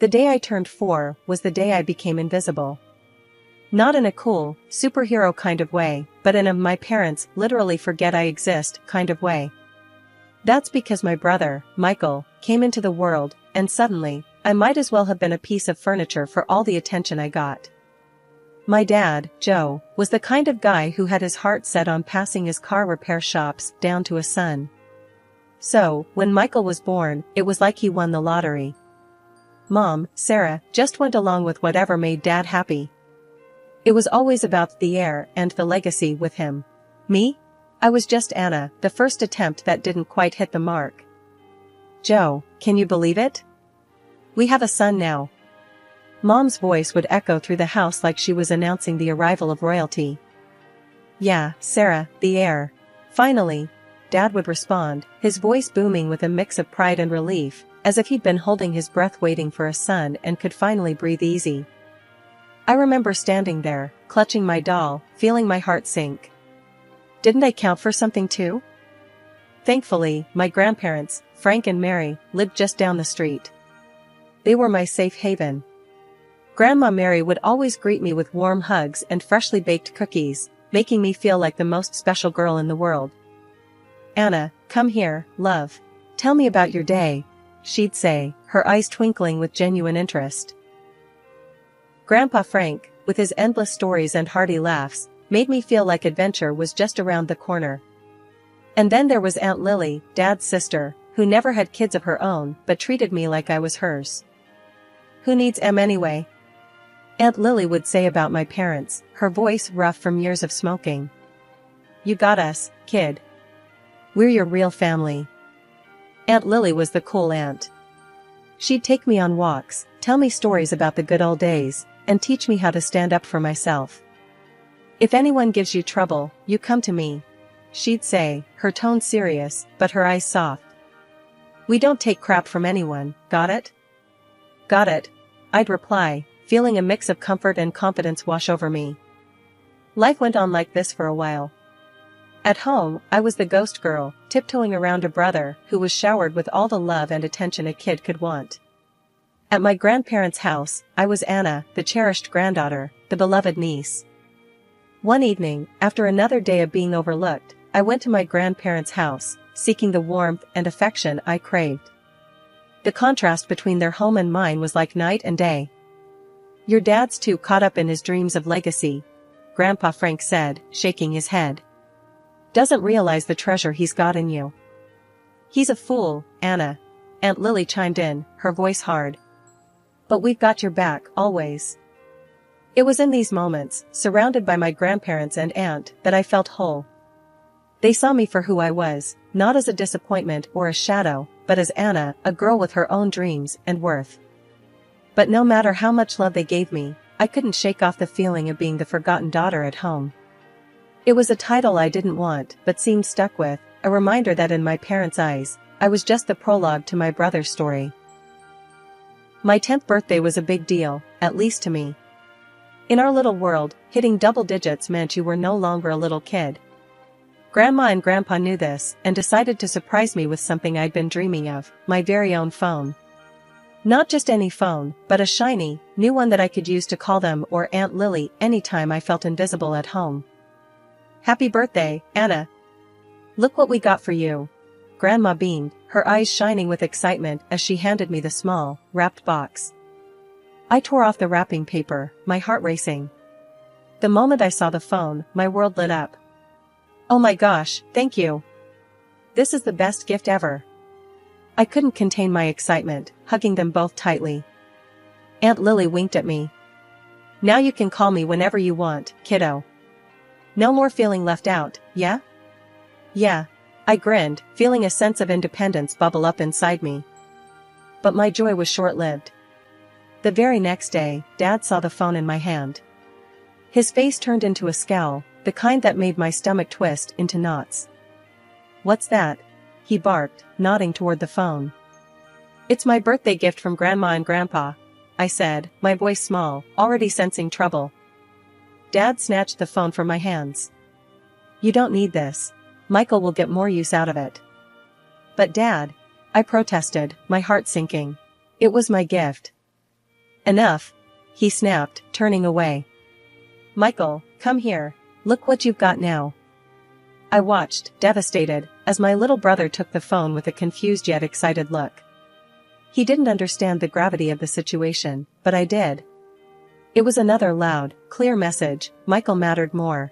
The day I turned 4 was the day I became invisible. Not in a cool, superhero kind of way, but in a my parents literally forget I exist kind of way. That's because my brother, Michael, came into the world, and suddenly, I might as well have been a piece of furniture for all the attention I got. My dad, Joe, was the kind of guy who had his heart set on passing his car repair shops down to a son. So, when Michael was born, it was like he won the lottery. Mom, Sarah, just went along with whatever made Dad happy. It was always about the heir and the legacy with him. Me? I was just Anna, the first attempt that didn't quite hit the mark. Joe, can you believe it? We have a son now. Mom's voice would echo through the house like she was announcing the arrival of royalty. Yeah, Sarah, the heir. Finally, Dad would respond, his voice booming with a mix of pride and relief, as if he'd been holding his breath waiting for a son and could finally breathe easy. I remember standing there, clutching my doll, feeling my heart sink. Didn't I count for something too? Thankfully, my grandparents, Frank and Mary, lived just down the street. They were my safe haven. Grandma Mary would always greet me with warm hugs and freshly baked cookies, making me feel like the most special girl in the world. Anna, come here, love. Tell me about your day, she'd say, her eyes twinkling with genuine interest. Grandpa Frank, with his endless stories and hearty laughs, made me feel like adventure was just around the corner. And then there was Aunt Lily, Dad's sister, who never had kids of her own but treated me like I was hers. Who needs Em anyway? Aunt Lily would say about my parents, her voice rough from years of smoking. You got us, kid. We're your real family. Aunt Lily was the cool aunt. She'd take me on walks, tell me stories about the good old days, and teach me how to stand up for myself. If anyone gives you trouble, you come to me, she'd say, her tone serious, but her eyes soft. We don't take crap from anyone, got it? Got it, I'd reply, feeling a mix of comfort and confidence wash over me. Life went on like this for a while. At home, I was the ghost girl, tiptoeing around a brother who was showered with all the love and attention a kid could want. At my grandparents' house, I was Anna, the cherished granddaughter, the beloved niece. One evening, after another day of being overlooked, I went to my grandparents' house, seeking the warmth and affection I craved. The contrast between their home and mine was like night and day. Your dad's too caught up in his dreams of legacy, Grandpa Frank said, shaking his head. Doesn't realize the treasure he's got in you. He's a fool, Anna, Aunt Lily chimed in, her voice hard. But we've got your back, always. It was in these moments, surrounded by my grandparents and aunt, that I felt whole. They saw me for who I was, not as a disappointment or a shadow, but as Anna, a girl with her own dreams and worth. But no matter how much love they gave me, I couldn't shake off the feeling of being the forgotten daughter at home. It was a title I didn't want but seemed stuck with, a reminder that in my parents' eyes, I was just the prologue to my brother's story. My 10th birthday was a big deal, at least to me. In our little world, hitting double digits meant you were no longer a little kid. Grandma and Grandpa knew this and decided to surprise me with something I'd been dreaming of, my very own phone. Not just any phone, but a shiny, new one that I could use to call them or Aunt Lily anytime I felt invisible at home. Happy birthday, Anna. Look what we got for you. Grandma beamed, her eyes shining with excitement as she handed me the small, wrapped box. I tore off the wrapping paper, my heart racing. The moment I saw the phone, my world lit up. Oh my gosh, thank you. This is the best gift ever. I couldn't contain my excitement, hugging them both tightly. Aunt Lily winked at me. Now you can call me whenever you want, kiddo. No more feeling left out, yeah? Yeah. I grinned, feeling a sense of independence bubble up inside me. But my joy was short-lived. The very next day, Dad saw the phone in my hand. His face turned into a scowl, the kind that made my stomach twist into knots. What's that? He barked, nodding toward the phone. It's my birthday gift from Grandma and Grandpa, I said, my voice small, already sensing trouble. Dad snatched the phone from my hands. You don't need this. Michael will get more use out of it. But Dad, I protested, my heart sinking. It was my gift. Enough, he snapped, turning away. Michael, come here. Look what you've got now. I watched, devastated, as my little brother took the phone with a confused yet excited look. He didn't understand the gravity of the situation, but I did. It was another loud, clear message: Michael mattered more.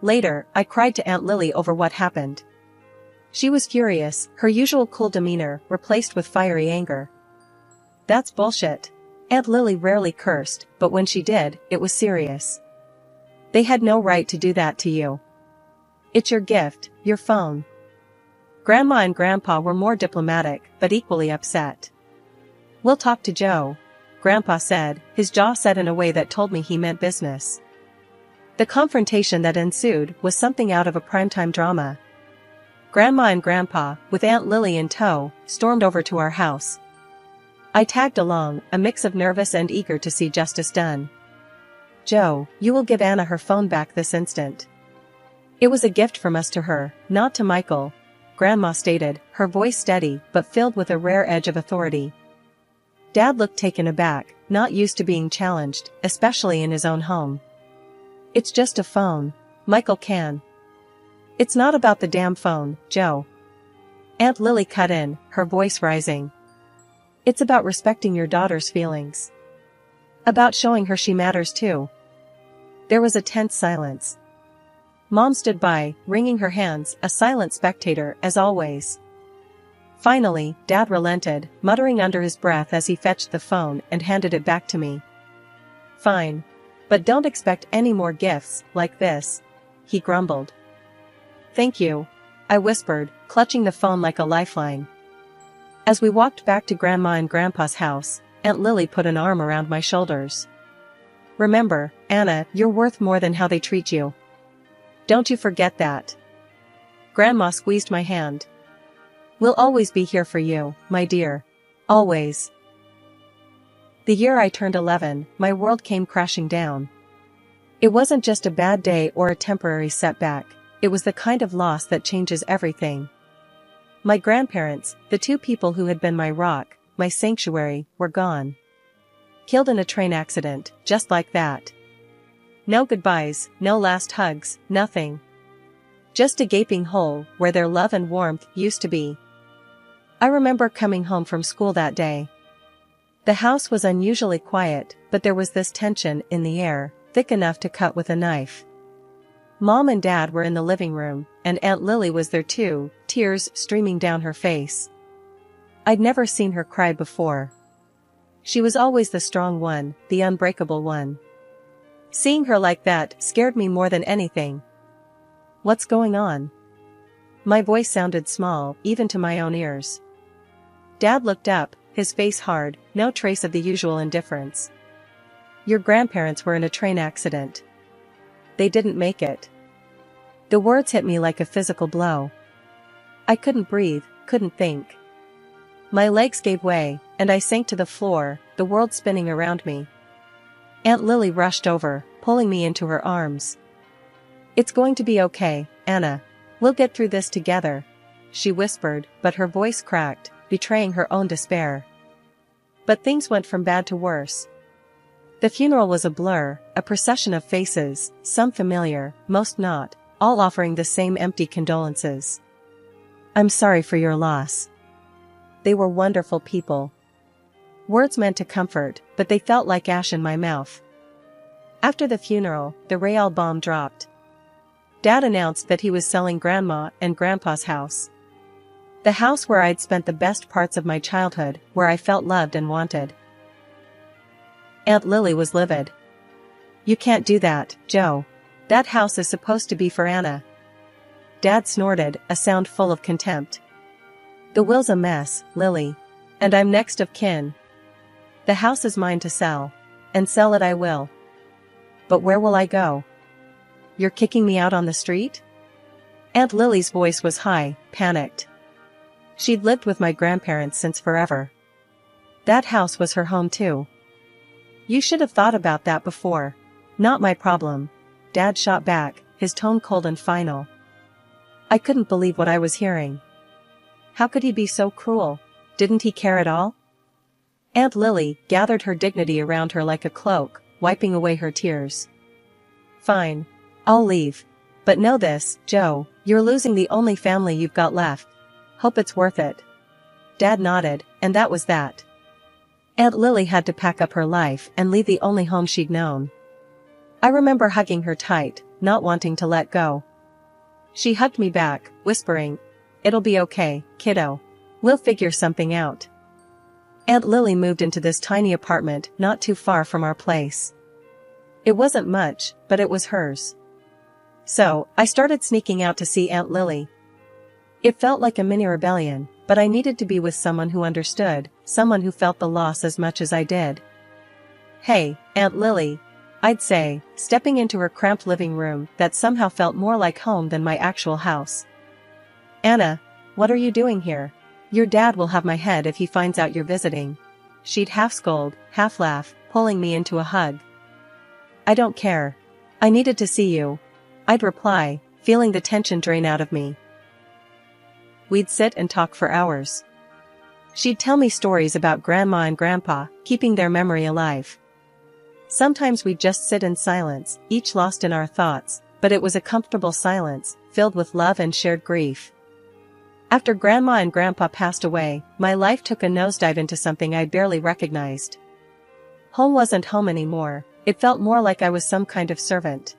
Later, I cried to Aunt Lily over what happened. She was furious, her usual cool demeanor replaced with fiery anger. That's bullshit. Aunt Lily rarely cursed, but when she did, it was serious. They had no right to do that to you. It's your gift, your phone. Grandma and Grandpa were more diplomatic, but equally upset. We'll talk to Joe, Grandpa said, his jaw set in a way that told me he meant business. The confrontation that ensued was something out of a primetime drama. Grandma and Grandpa, with Aunt Lily in tow, stormed over to our house. I tagged along, a mix of nervous and eager to see justice done. Joe, you will give Anna her phone back this instant. It was a gift from us to her, not to Michael, Grandma stated, her voice steady but filled with a rare edge of authority. Dad looked taken aback, not used to being challenged, especially in his own home. It's just a phone. Michael can. It's not about the damn phone, Joe. Aunt Lily cut in, her voice rising. It's about respecting your daughter's feelings. About showing her she matters too. There was a tense silence. Mom stood by, wringing her hands, a silent spectator as always. Finally, Dad relented, muttering under his breath as he fetched the phone and handed it back to me. Fine. But don't expect any more gifts like this, he grumbled. Thank you, I whispered, clutching the phone like a lifeline. As we walked back to Grandma and Grandpa's house, Aunt Lily put an arm around my shoulders. Remember, Anna, you're worth more than how they treat you. Don't you forget that. Grandma squeezed my hand. We'll always be here for you, my dear. Always. The year I turned 11, my world came crashing down. It wasn't just a bad day or a temporary setback, it was the kind of loss that changes everything. My grandparents, the two people who had been my rock, my sanctuary, were gone. Killed in a train accident, just like that. No goodbyes, no last hugs, nothing. Just a gaping hole where their love and warmth used to be. I remember coming home from school that day. The house was unusually quiet, but there was this tension in the air, thick enough to cut with a knife. Mom and Dad were in the living room, and Aunt Lily was there too, tears streaming down her face. I'd never seen her cry before. She was always the strong one, the unbreakable one. Seeing her like that scared me more than anything. What's going on? My voice sounded small, even to my own ears. Dad looked up, his face hard, no trace of the usual indifference. Your grandparents were in a train accident. They didn't make it. The words hit me like a physical blow. I couldn't breathe, couldn't think. My legs gave way, and I sank to the floor, the world spinning around me. Aunt Lily rushed over, pulling me into her arms. It's going to be okay, Anna. We'll get through this together, she whispered, but her voice cracked, betraying her own despair. But things went from bad to worse. The funeral was a blur, a procession of faces, some familiar, most not, all offering the same empty condolences. I'm sorry for your loss. They were wonderful people. Words meant to comfort, but they felt like ash in my mouth. After the funeral, the Real bomb dropped. Dad announced that he was selling Grandma and Grandpa's house. The house where I'd spent the best parts of my childhood, where I felt loved and wanted. Aunt Lily was livid. You can't do that, Joe. That house is supposed to be for Anna. Dad snorted, a sound full of contempt. The will's a mess, Lily. And I'm next of kin. The house is mine to sell. And sell it I will. But where will I go? You're kicking me out on the street? Aunt Lily's voice was high, panicked. She'd lived with my grandparents since forever. That house was her home too. You should have thought about that before. Not my problem. Dad shot back, his tone cold and final. I couldn't believe what I was hearing. How could he be so cruel? Didn't he care at all? Aunt Lily gathered her dignity around her like a cloak, wiping away her tears. Fine. I'll leave. But know this, Joe, you're losing the only family you've got left. Hope it's worth it. Dad nodded, and that was that. Aunt Lily had to pack up her life and leave the only home she'd known. I remember hugging her tight, not wanting to let go. She hugged me back, whispering, "It'll be okay, kiddo. We'll figure something out." Aunt Lily moved into this tiny apartment not too far from our place. It wasn't much, but it was hers. So, I started sneaking out to see Aunt Lily. It felt like a mini rebellion, but I needed to be with someone who understood, someone who felt the loss as much as I did. "Hey, Aunt Lily," I'd say, stepping into her cramped living room that somehow felt more like home than my actual house. "Anna, what are you doing here? Your dad will have my head if he finds out you're visiting." She'd half scold, half laugh, pulling me into a hug. "I don't care. I needed to see you," I'd reply, feeling the tension drain out of me. We'd sit and talk for hours. She'd tell me stories about Grandma and Grandpa, keeping their memory alive. Sometimes we'd just sit in silence, each lost in our thoughts, but it was a comfortable silence, filled with love and shared grief. After Grandma and Grandpa passed away, my life took a nosedive into something I barely recognized. Home wasn't home anymore, it felt more like I was some kind of servant.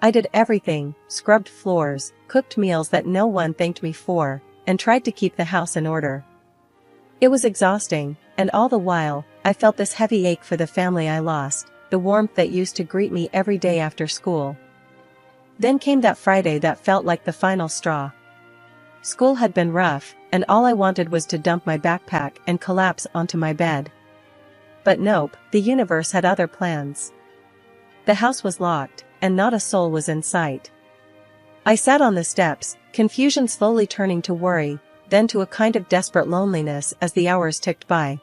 I did everything, scrubbed floors, cooked meals that no one thanked me for, and tried to keep the house in order. It was exhausting, and all the while, I felt this heavy ache for the family I lost, the warmth that used to greet me every day after school. Then came that Friday that felt like the final straw. School had been rough, and all I wanted was to dump my backpack and collapse onto my bed. But nope, the universe had other plans. The house was locked, and not a soul was in sight. I sat on the steps, confusion slowly turning to worry, then to a kind of desperate loneliness as the hours ticked by.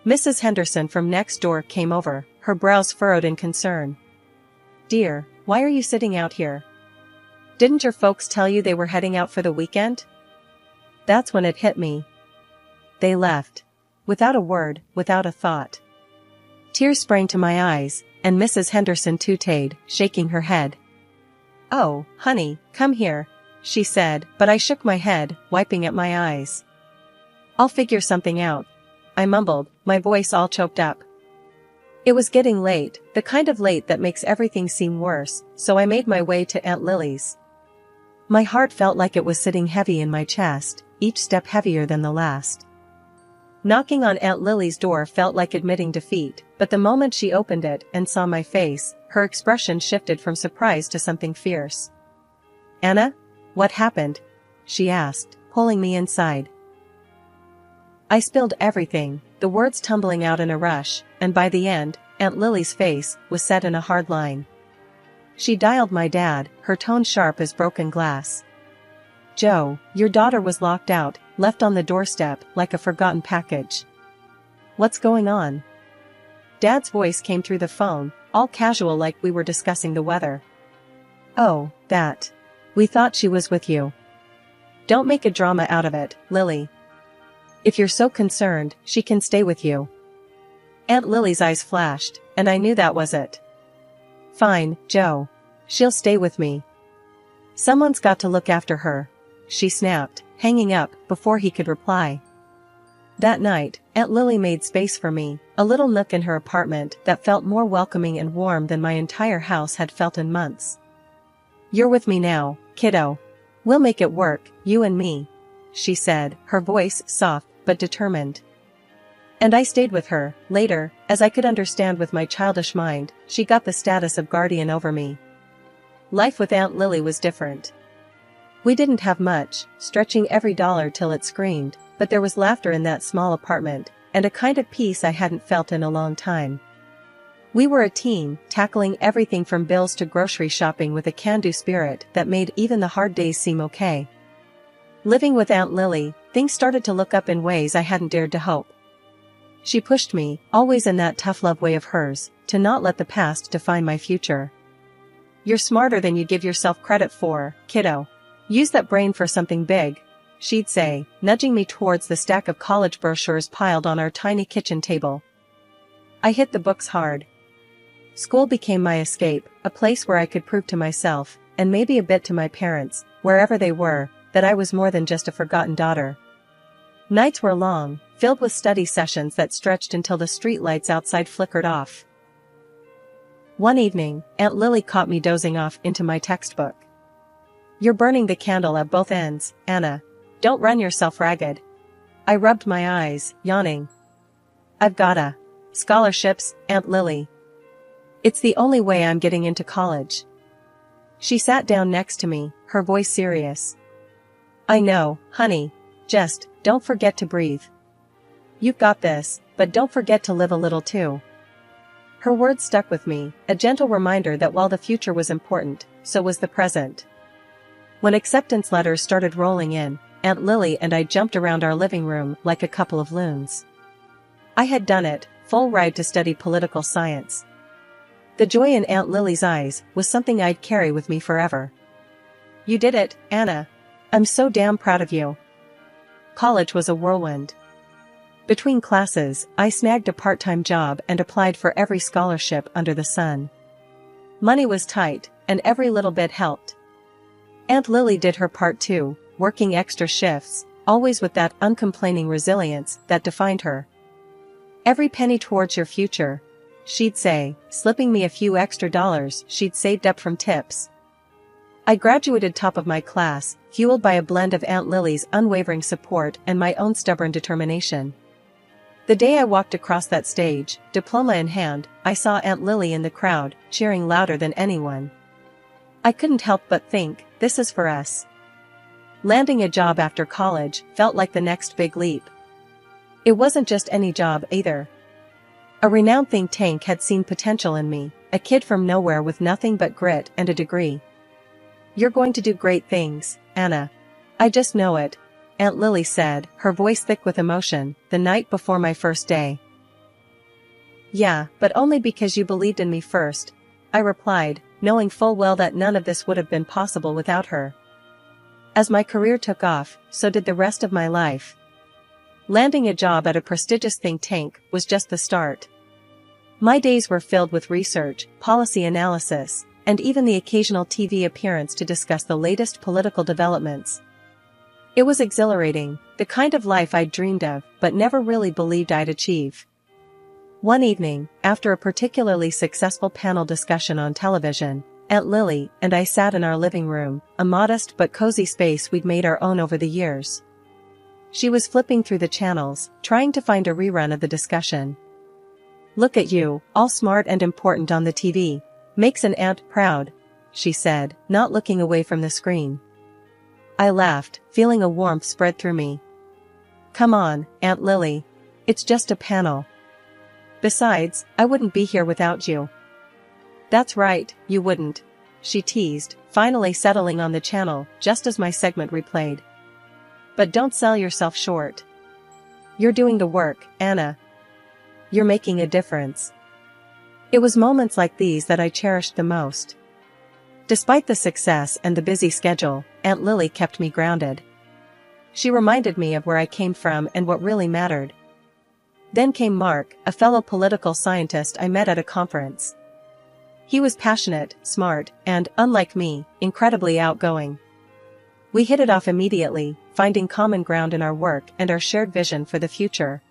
Mrs. Henderson from next door came over, her brows furrowed in concern. "Dear, why are you sitting out here? Didn't your folks tell you they were heading out for the weekend?" That's when it hit me. They left. Without a word, without a thought. Tears sprang to my eyes, and Mrs. Henderson tooted, shaking her head. "Oh, honey, come here," she said, but I shook my head, wiping at my eyes. "I'll figure something out," I mumbled, my voice all choked up. It was getting late, the kind of late that makes everything seem worse, so I made my way to Aunt Lily's. My heart felt like it was sitting heavy in my chest, each step heavier than the last. Knocking on Aunt Lily's door felt like admitting defeat, but the moment she opened it and saw my face, her expression shifted from surprise to something fierce. "Anna? What happened?" she asked, pulling me inside. I spilled everything, the words tumbling out in a rush, and by the end, Aunt Lily's face was set in a hard line. She dialed my dad, her tone sharp as broken glass. "Joe, your daughter was locked out, left on the doorstep like a forgotten package. What's going on?" Dad's voice came through the phone, all casual like we were discussing the weather. "Oh, that. We thought she was with you. Don't make a drama out of it, Lily. If you're so concerned, she can stay with you." Aunt Lily's eyes flashed, and I knew that was it. "Fine, Joe. She'll stay with me. Someone's got to look after her," she snapped, hanging up before he could reply. That night, Aunt Lily made space for me, a little nook in her apartment that felt more welcoming and warm than my entire house had felt in months. "You're with me now, kiddo. We'll make it work, you and me," she said, her voice soft but determined. And I stayed with her. Later, as I could understand with my childish mind, she got the status of guardian over me. Life with Aunt Lily was different. We didn't have much, stretching every dollar till it screamed, but there was laughter in that small apartment, and a kind of peace I hadn't felt in a long time. We were a team, tackling everything from bills to grocery shopping with a can-do spirit that made even the hard days seem okay. Living with Aunt Lily, things started to look up in ways I hadn't dared to hope. She pushed me, always in that tough love way of hers, to not let the past define my future. "You're smarter than you give yourself credit for, kiddo. Use that brain for something big," she'd say, nudging me towards the stack of college brochures piled on our tiny kitchen table. I hit the books hard. School became my escape, a place where I could prove to myself, and maybe a bit to my parents, wherever they were, that I was more than just a forgotten daughter. Nights were long, filled with study sessions that stretched until the streetlights outside flickered off. One evening, Aunt Lily caught me dozing off into my textbook. "You're burning the candle at both ends, Anna. Don't run yourself ragged." I rubbed my eyes, yawning. "I've gotta. Scholarships, Aunt Lily. It's the only way I'm getting into college." She sat down next to me, her voice serious. "I know, honey. Just, don't forget to breathe. You've got this, but don't forget to live a little too." Her words stuck with me, a gentle reminder that while the future was important, so was the present. When acceptance letters started rolling in, Aunt Lily and I jumped around our living room like a couple of loons. I had done it, full ride to study political science. The joy in Aunt Lily's eyes was something I'd carry with me forever. "You did it, Anna. I'm so damn proud of you." College was a whirlwind. Between classes, I snagged a part-time job and applied for every scholarship under the sun. Money was tight, and every little bit helped. Aunt Lily did her part too, working extra shifts, always with that uncomplaining resilience that defined her. "Every penny towards your future," she'd say, slipping me a few extra dollars she'd saved up from tips. I graduated top of my class, fueled by a blend of Aunt Lily's unwavering support and my own stubborn determination. The day I walked across that stage, diploma in hand, I saw Aunt Lily in the crowd, cheering louder than anyone. I couldn't help but think, this is for us. Landing a job after college felt like the next big leap. It wasn't just any job either. A renowned think tank had seen potential in me, a kid from nowhere with nothing but grit and a degree. "You're going to do great things, Anna. I just know it," Aunt Lily said, her voice thick with emotion, the night before my first day. "Yeah, but only because you believed in me first," I replied, knowing full well that none of this would have been possible without her. As my career took off, so did the rest of my life. Landing a job at a prestigious think tank was just the start. My days were filled with research, policy analysis, and even the occasional TV appearance to discuss the latest political developments. It was exhilarating, the kind of life I'd dreamed of, but never really believed I'd achieve. One evening, after a particularly successful panel discussion on television, Aunt Lily and I sat in our living room, a modest but cozy space we'd made our own over the years. She was flipping through the channels, trying to find a rerun of the discussion. "Look at you, all smart and important on the TV. Makes an aunt proud," she said, not looking away from the screen. I laughed, feeling a warmth spread through me. "Come on, Aunt Lily. It's just a panel. Besides, I wouldn't be here without you." "That's right, you wouldn't," she teased, finally settling on the channel just as my segment replayed. "But don't sell yourself short. You're doing the work, Anna. You're making a difference." It was moments like these that I cherished the most. Despite the success and the busy schedule, Aunt Lily kept me grounded. She reminded me of where I came from and what really mattered. Then came Mark, a fellow political scientist I met at a conference. He was passionate, smart, and, unlike me, incredibly outgoing. We hit it off immediately, finding common ground in our work and our shared vision for the future.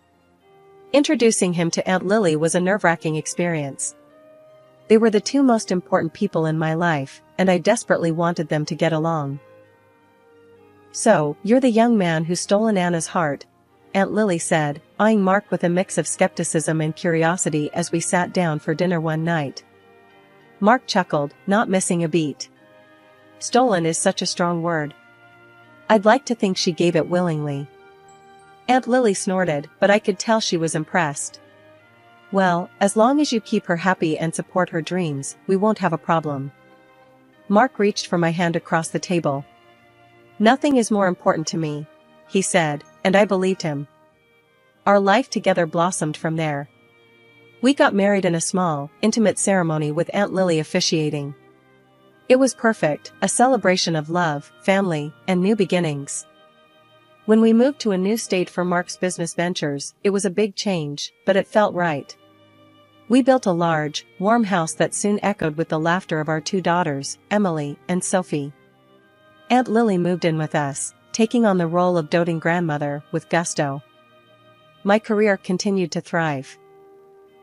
Introducing him to Aunt Lily was a nerve-wracking experience. They were the two most important people in my life, and I desperately wanted them to get along. "So, you're the young man who's stolen Anna's heart," Aunt Lily said, eyeing Mark with a mix of skepticism and curiosity as we sat down for dinner one night. Mark chuckled, not missing a beat. "Stolen is such a strong word. I'd like to think she gave it willingly." Aunt Lily snorted, but I could tell she was impressed. "Well, as long as you keep her happy and support her dreams, we won't have a problem." Mark reached for my hand across the table. "Nothing is more important to me," he said, and I believed him. Our life together blossomed from there. We got married in a small, intimate ceremony with Aunt Lily officiating. It was perfect, a celebration of love, family, and new beginnings. When we moved to a new state for Mark's business ventures, it was a big change, but it felt right. We built a large, warm house that soon echoed with the laughter of our two daughters, Emily and Sophie. Aunt Lily moved in with us, taking on the role of doting grandmother with gusto. My career continued to thrive.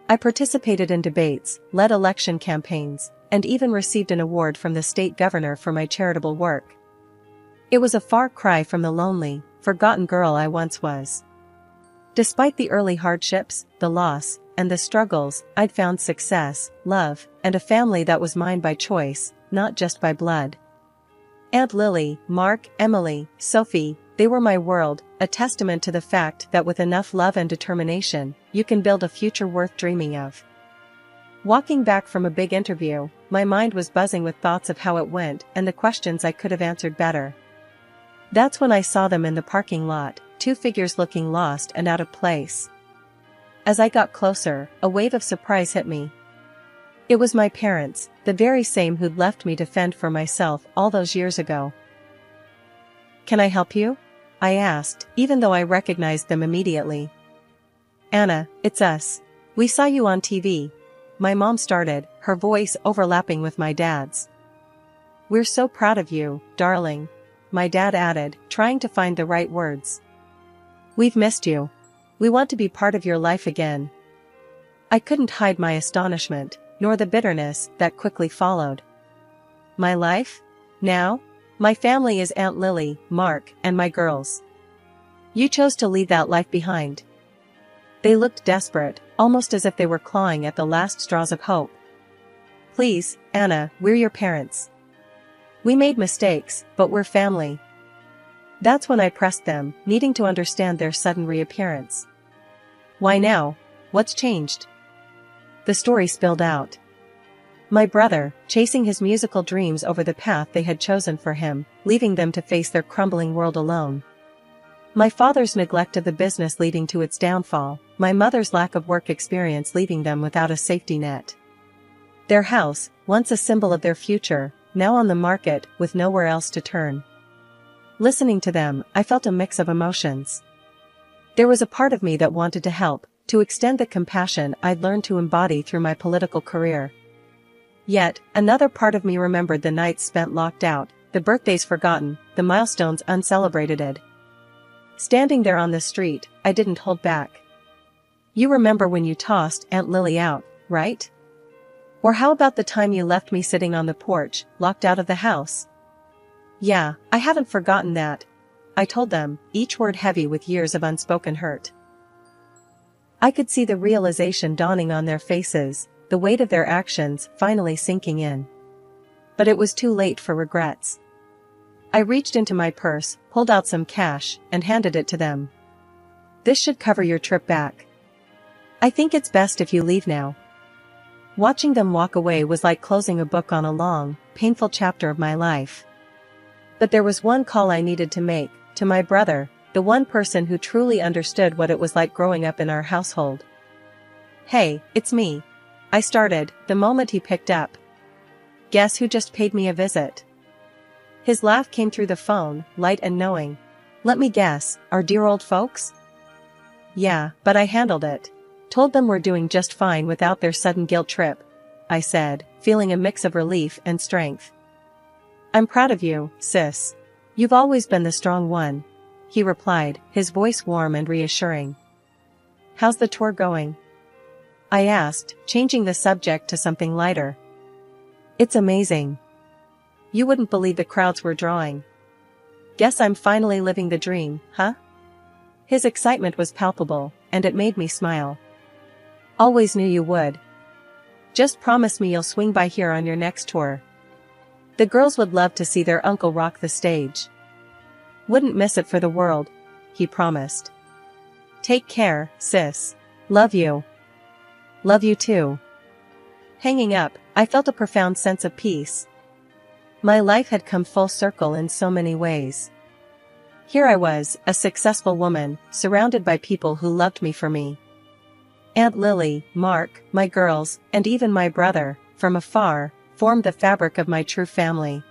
I participated in debates, led election campaigns, and even received an award from the state governor for my charitable work. It was a far cry from the lonely, forgotten girl I once was. Despite the early hardships, the loss, and the struggles, I'd found success, love, and a family that was mine by choice, not just by blood. Aunt Lily, Mark, Emily, Sophie, they were my world, a testament to the fact that with enough love and determination, you can build a future worth dreaming of. Walking back from a big interview, my mind was buzzing with thoughts of how it went and the questions I could have answered better. That's when I saw them in the parking lot, two figures looking lost and out of place. As I got closer, a wave of surprise hit me. It was my parents, the very same who'd left me to fend for myself all those years ago. "Can I help you?" I asked, even though I recognized them immediately. "Anna, it's us. We saw you on TV." My mom started, her voice overlapping with my dad's. "We're so proud of you, darling," my dad added, trying to find the right words. "We've missed you. We want to be part of your life again." I couldn't hide my astonishment, nor the bitterness that quickly followed. My life? Now? My family is Aunt Lily, Mark, and my girls. You chose to leave that life behind. They looked desperate, almost as if they were clawing at the last straws of hope. "Please, Anna, we're your parents. We made mistakes, but we're family." That's when I pressed them, needing to understand their sudden reappearance. "Why now? What's changed?" The story spilled out. My brother, chasing his musical dreams over the path they had chosen for him, leaving them to face their crumbling world alone. My father's neglect of the business leading to its downfall, my mother's lack of work experience leaving them without a safety net. Their house, once a symbol of their future, now on the market with nowhere else to turn. Listening to them, I felt a mix of emotions. There was a part of me that wanted to help, to extend the compassion I'd learned to embody through my political career. Yet, another part of me remembered the nights spent locked out, the birthdays forgotten, the milestones uncelebrated. Standing there on the street, I didn't hold back. "You remember when you tossed Aunt Lily out, right? Or how about the time you left me sitting on the porch, locked out of the house?" "Yeah, I haven't forgotten that," I told them, each word heavy with years of unspoken hurt. I could see the realization dawning on their faces, the weight of their actions finally sinking in. But it was too late for regrets. I reached into my purse, pulled out some cash, and handed it to them. "This should cover your trip back. I think it's best if you leave now." Watching them walk away was like closing a book on a long, painful chapter of my life. But there was one call I needed to make, to my brother, the one person who truly understood what it was like growing up in our household. "Hey, it's me," I started, the moment he picked up. "Guess who just paid me a visit?" His laugh came through the phone, light and knowing. "Let me guess, our dear old folks?" "Yeah, but I handled it. Told them we're doing just fine without their sudden guilt trip," I said, feeling a mix of relief and strength. "I'm proud of you, sis. You've always been the strong one," he replied, his voice warm and reassuring. "How's the tour going?" I asked, changing the subject to something lighter. "It's amazing. You wouldn't believe the crowds we're drawing. Guess I'm finally living the dream, huh?" His excitement was palpable, and it made me smile. "Always knew you would. Just promise me you'll swing by here on your next tour. The girls would love to see their uncle rock the stage." "Wouldn't miss it for the world," he promised. "Take care, sis. Love you." "Love you too." Hanging up, I felt a profound sense of peace. My life had come full circle in so many ways. Here I was, a successful woman, surrounded by people who loved me for me. Aunt Lily, Mark, my girls, and even my brother, from afar, formed the fabric of my true family.